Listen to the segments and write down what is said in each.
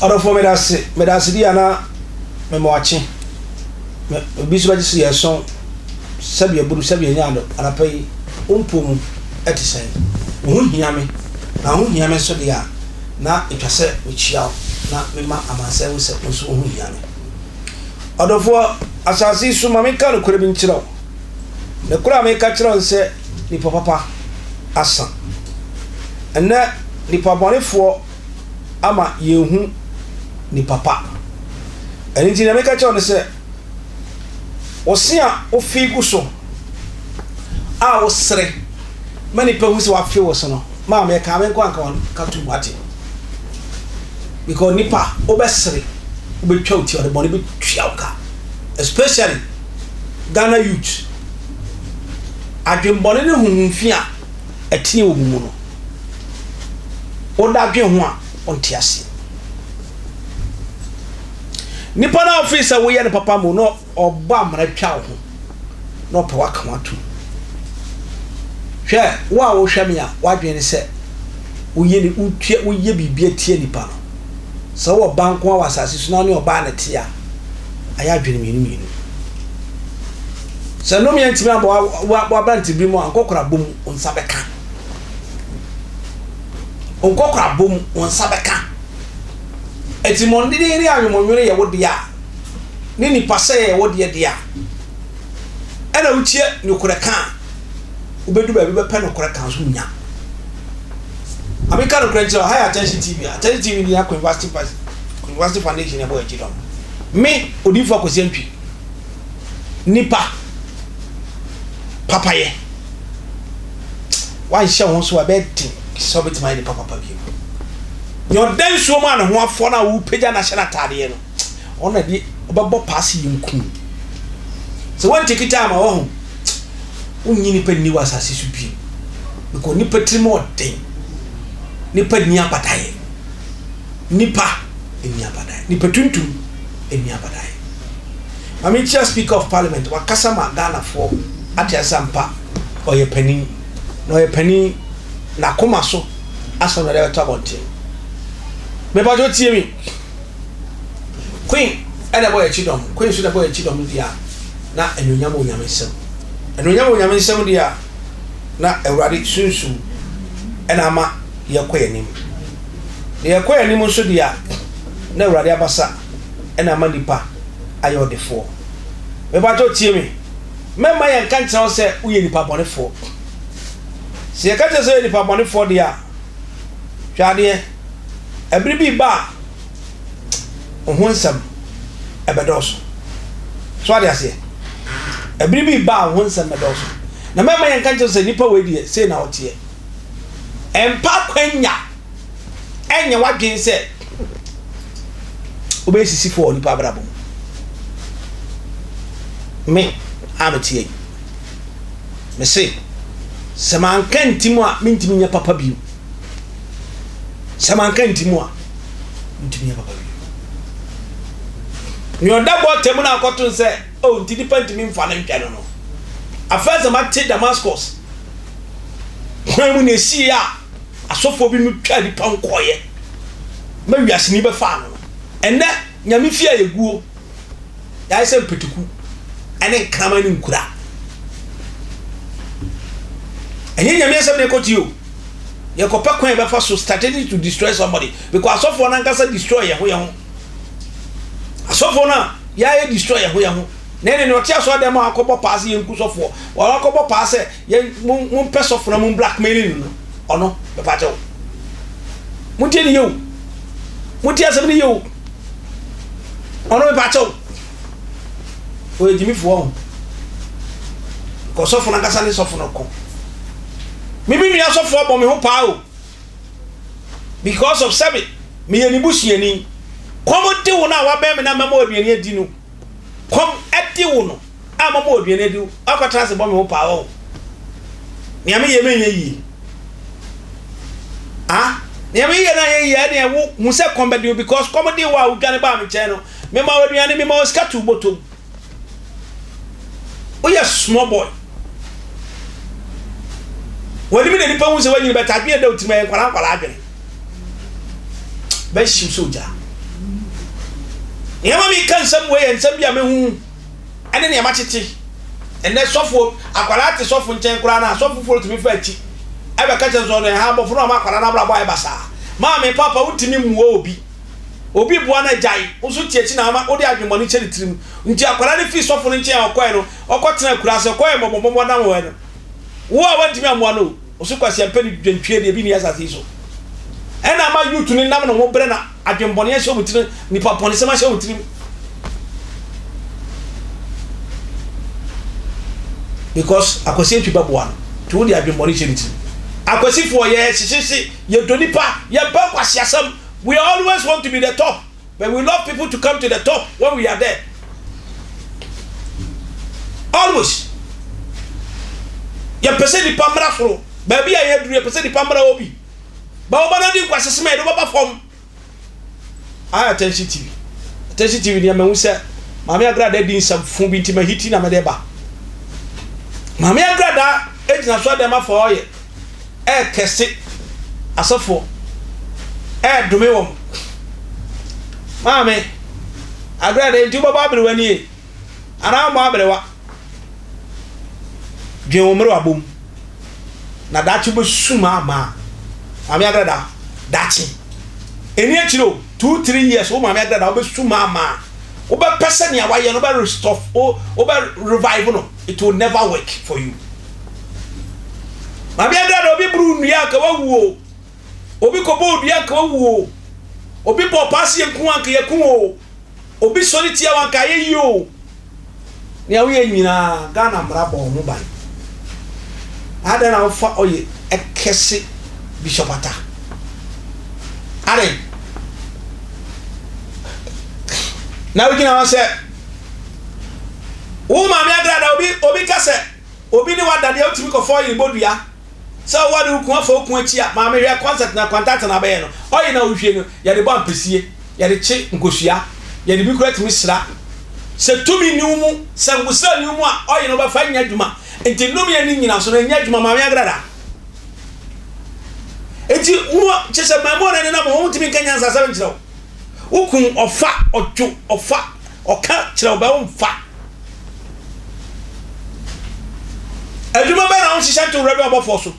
Other for Medasidiana Memoachi. Biswaji see a song, Sabia Buru Sabia Yano, and I pay Umpum Etisen. Yami, now Yami Sodia. Now it was said which yell, not me, ma, and myself said, Yami. Other for as I see Sumamika could have been chill. The Kura make a chill and say, Ni papa Asa. And that ni papa for ama yehu ni papa. And in make a chill and say, Osia o figuso. I was say, many people who are few was no. Mamma, come and go on, come to Mati. Because Nipa, obesity, be choked or the money be chauka. Especially Ghana youth. I dream bonnet whom fear a tea woman. Or that be one on Tiasi. Nipa na officer we and papa mo no or bam na twa ho no pa waka to hwe wa wo hwe me a wadwen se uye ni utie uye bibia tie nipa no so wo banko wa asase so na ne oba na tie a aya dwen minu se no me antimi abo wa banti bi mo ankokora bom onsa beka onkokora bom onsa beka eti mondi ni ri anwonwere ye wode ya ni nipa se ye wode ye dia ana utie ni kure kan ubedu ba bi be pe no kure kan so nya amika no kure nche high attention TV ni akọ university foundation e bo eji don me odifo akosi antwi nipa papa ye wan hye ho so abeti so betima ni papa bi your den so man ho afo na wo pagya national tade no ona di obebo pass yinku so when take time a wo unyi ni pani wa asase su bi because ni patrimo den ni pani abadaye nipa eni abadaye ni patuntum eni abadaye mami chair speaker of parliament wa kasama Ghana for atia sampa oye pani no ye pani na koma so aso na le tabonte me ba jo tie mi queen ene boy chidom queen so the boy chidom dia na enunyam onyamesem dia na ewrade sunsun ena ama yekoyanim ne yekoyanim so dia na ewrade abasa ena ama nipa ayodefo me ba jo tie mi mema ye kan tell se uye nipa bonefo se ye kan tell se nipa bonefo dia hwade every bi ba ohonsam ebedoso so ade ase every bi ba ohonsam ebedoso na mema yan kan se nipa we die se na otie empa kwanya enya wadwen se obesisi fo nipa brabo me amatie me se samanka ntimo a mentimi nya papa bi samanka ntimo a mentimi nya papa bi ni oda botem na akotun se o ntidi pantimi mfa na ntwa no afasa mate Damascus kwa mu ne si a asofo bi mu twa di pankoye ma wiase ni be fa no enne nyame fia yeguo ya se petuku ene krama ni nkura enye nyame asem ne kotio ye kopa kwan be fa so strategy to destroy somebody because asofo na nkasa destroy ye ho asofo na ya destroy ye ho nene no tia so dem akobo pass ye nkusofo wa akobo pass ye mun pesofo na mun blackmailing no ono be pa tawo mutie ni yo mutie asem ni yo ono be pa tawo o ejimi fo ko sofo na kasa ni sofo no ko mi bi nua sofo bo me ho pa o because of seven me ye ni busuani komode wo na wa be me na mama oduani adi no kom edi wo no amama oduani adi akota se bo me ho pa o nia me ye menye yi nia me ye na ye ye na wo hu se komede because komode wo a udwane ba me che no me ma oduani me ma oskatu botom o ya small boy wodi mi de nipa hu se wanyi beta bi e da utima en kwala adwene ba shim soja Yama mi kan some way and some yame hu ene ne amachete ene sofo akwara te sofo nchen kura na sofo foro tumi fa achi ebe ka che zo no ha bofo no ma akwara na bra boy basa ma me papa wutimi muwo obi bua na jai usu tie chi na ma odi adwumoni cheri tirim nti akwara ne fi sofo nchen akwa no okotena kura se kwa momomo na wo no wo a wantimi amoa no usu kwasi ampani dwantwie de bi ni asase so ena ma youth ni nam no mo bre na adwumboni a show mutiri ni papa ni sema show mutiri because akwasi ntwi baboa to di adwumboni cheri tirim akwasi for ye sisi ye donipa ye ba kwasi asam. We always want to be the top, but we love people to come to the top when we are there. Always. Ya pese di pamra fro, baby ya duru ya pese di pamra obi. Ba oba na di kwase sema e do baba form. Attention TV. Attention TV ni amehu se Mami Agradaa di nsam fun bi ntima hiti na me de ba. Mami Agradaa ejina so dem afọ oye. Kese asafo dumi wom Mami Agradaa nti baba abere wani e ana mo abere wa dwen omre wabom na dachi bo suma ma Mami Agradaa dachi eni achiro 2-3 years o Mami Agradaa bo suma ma o be person ya wa ye no be restore o be revive no it will never work for you Mami Agradaa obi bru nua ka wawu obi kobo dua ka wawu obi popasi enku anka yekun o obi soliti awanka ye yo ne awe nyina Ghana mrabo ho ban ada na fa oye ekese Bishop Atta are na we gina wa se wo Mami Agradaa obi kase obi ni wadade otimi ko fo yin bodua so what do ku afọ ku achi a ma me hwe concert na contact na be no oyi na uhwe no ya de ba mpesie ya de chi nkosua ya de bi kura timi sra se tumi ni umu se ngusa ni umu a oyi no ba fa nya dwuma enti no me ni nyina so na nya dwuma Mami Agradaa enti wo chese ma mo na mo timi kanya nsa 7 kiro ukun ofa ojo ofa oka kiro ba wo mfa adwuma ba na wo hihye to rebe obofo so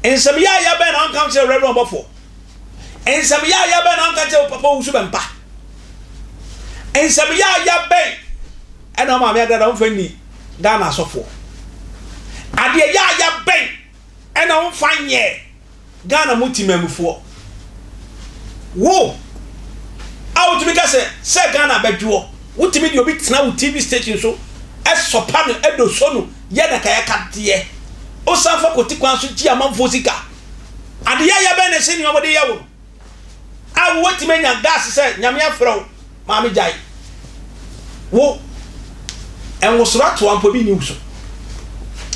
ensam ya be na onka kire rebe obofo ensam ya be na onka kire papa wusu bempa ensam ya be ena Mami Agradaa wo fani Ghana sofo ade ya be ena wo fanye Ghana mutimamfo wo out mi ka se Ghana bedwo wutimi di obi tena wo TV station so esopa no edoso no ye na kaya kadie o sanfa koti kwan so ti amanfo sika ade ya be na se ni omode ye wo a wotimi nya gas se nyame afro Mami jai wo enwosora to ampo bi ni uso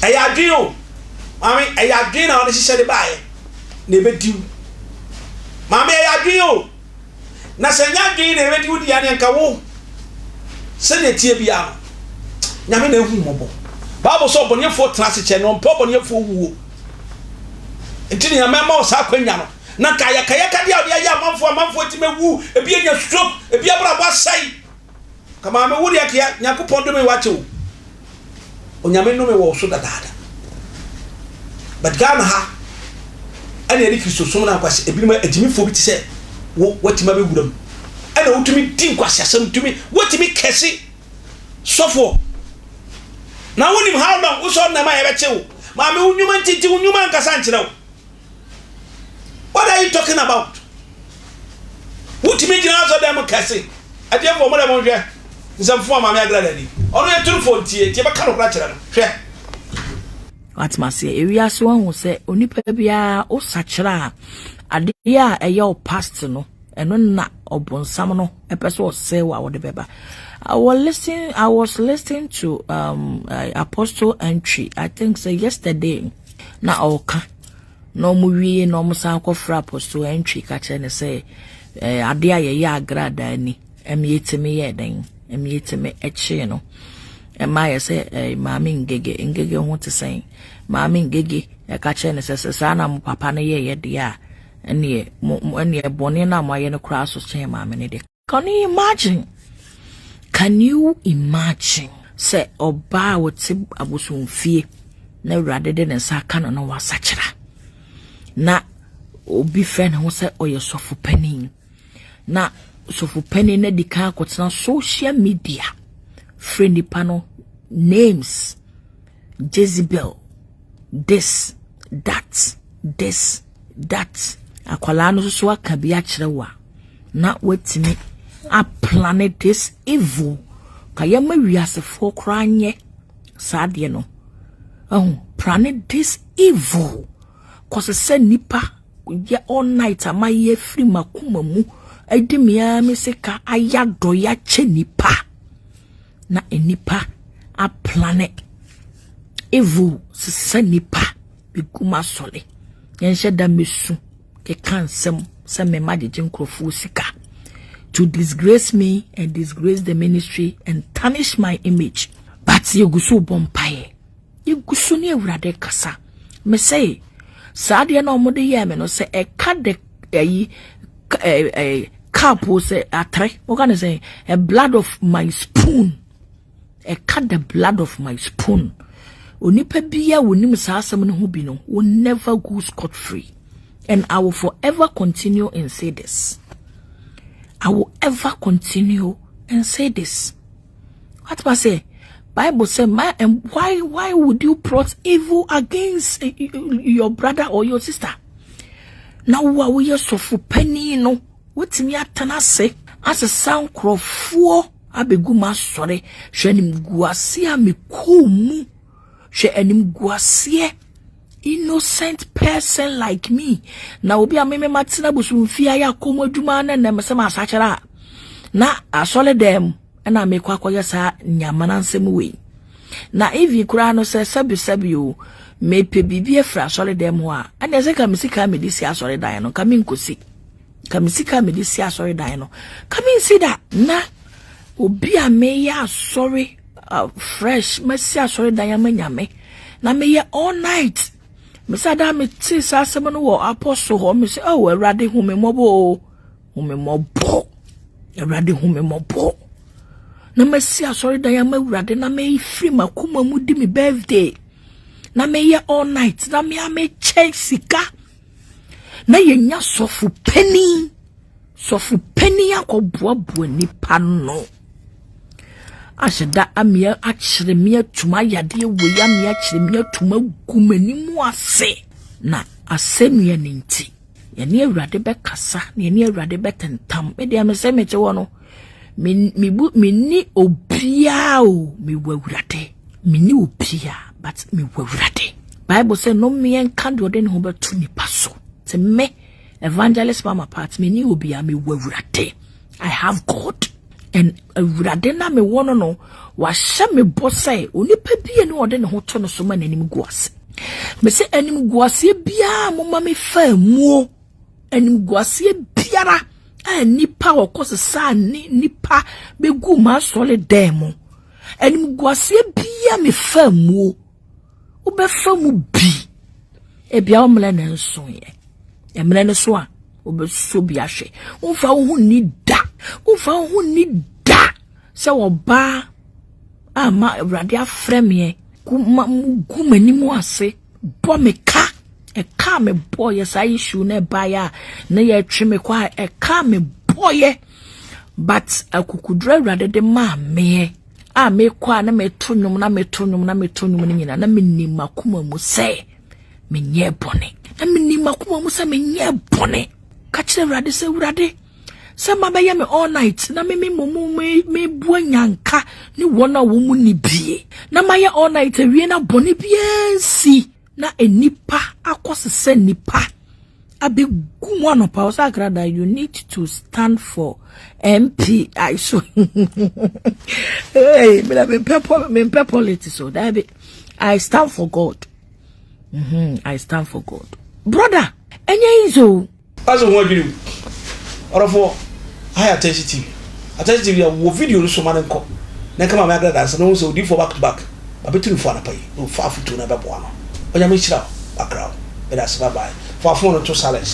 eya adwen o Mami eya adwen na o de hihye de baaye na ebediu Mami eya adwen o na se nya adwen na ebediu di ya ne nka wo se ne tie bia no nyame na ehu mobo Bible so bonefo trase che no mpo bonefo wuo enti ni nyame ma o sa kwanya no na kaya ka dia o ya amanfo timewu ebi enya stroke ebi abra ba sai kama me wuri akia nyakopon do me wache o onyame no me wo so dadada but Ghana ha ani eri Kristo so na kwase ebi ma adimi fo bi ti se wo watima be guram ana wotumi tin kwase asam tumi wotumi kese sofo na wonim how long wo so na ma ye be che wo ma me unyuma ntiti unyuma nkasa nkyere wo. What are you talking about? Wotumi gina so dem kese ade fo mo dem hwe nsamfo Mami Agradaa ni ono ye turfo ntie tie be ka no kra kyere no hwe what must say area so hu se onipa bia o sachera ade ya eye o past no eno na obonsam no epeso o se wa wo de beba. I was listening to Apostle entry I think say yesterday na oka no mu wie no mo san ko fra Apostle entry ka che ne say ade ya ye Agradaa ni emiyetime ye den emiyetime eche no ema say Mami ngege ho te say Mami ngege e ka che ne say sa na mo papa ne ye de a ene bone na mo ye no kra so che Mami ne de. Can you imagine Can you imagine say oba wote abosomfie na urade de nsa aka no wasachira na obi friend ho say oye sofu panin na sofu panin na dika akotena social media friendly panel names Jezebel this that akwala no so aka bia kirewa na wetimi a planet this evil kayama wiasefo kranye saade no planet this evil cause se nipa ye all night amaye free makuma mu edimia meseka ayado ya che nipa na enipa a planet evil se nipa biguma sole yenhye da mesu ke kansem se me majeje nkrofo sika to disgrace me and disgrace the ministry and tarnish my image. But yegusu bompaye. Yegusu ni ewurade kasa. Me say, saade na omode ye me no say e ka de cup say atre. What can I say? A blood of my spoon. E ka the blood of my spoon. Onipa biya wonim saa asem no ho bi no will never go scot free. And I will forever continue and say this. I will ever continue and say this. What must I say? Bible say, and why would you plot evil against your brother or your sister? Now we are so for penny no. What me Atta say? As a sound crow four abeguma sorry. She enim guasia me kumu. She enim guasie. Innocent person like me. Na obi ameme matina busumfia ya komo adwuma na na mesema asachara. Na asole dem na mekwa akoye sa nyamana nsem we. Na evi kura no se sabi o me pe bibie fra asole dem ho a. Ana se ka misika me disi asole dan no ka me nkosi. Ka misika me disi asole dan no. Ka me nsi da na obi ame ya asore fresh mesi asole dan ya manyame. Na me ye all night. Misada me ti sa asem no wo apostle ho me say oh Awurade hu me mobo Awurade hu me mobo na mesi asori dan ya ma Awurade na me free makoma mu di me birthday na me ye all night na me ame check sika na ye nya sofu penny akoboabo nipa no asheda amia achire me atuma yade we ya me achire me atuma gumani mu ase na asemi ya nti ye ne Awurade be kasa ne Awurade be tentam me de amese me che wono ni obia o me wawurade me ni obia but me wawurade Bible say no me enka de ode ne ho betu nipa so te me evangelist mama part me ni obia me wawurade I have God. And Awurade na me wono no wa hye me bosai onipa bia ne ode ne ho to no so ma nanim guase me se anim guase bia moma me fa muo anim guase biara a nipa okose sa nipa begu ma sole demo anim guase bia me fa muo wo be fa mu bi e bia o mle na nso ye e mle ne so a obeso bi ahwe wonfa wo ni da se wo ba ama Awurade afreme gumani mu ase bo me ka e ka me boye sa issue na ba ya na ye twe me kwa e ka me boye but akukudura Awurade de ma me a me kwa na me to nwum ni nyina na me ni makoma mu se me nye bone na me ni makoma mu se me nye bone ka kire Awurade se Awurade sama ba me all night na me bua nyanka ni wona wo mu ni bie na maye all night awie na bone bie si na enipa akosese nipa abegu mu anopa o sa Agradaa you need to stand for MP I so hey me politics so that be I stand for God I stand for God brother enye izo aso ho adwiri orofo high attention TV wo video no so man nko na kama me Agradaa so no so di for back to back abetunu fo anapai no fa futu na bebo ano onya me chira background bye bye for phone to silence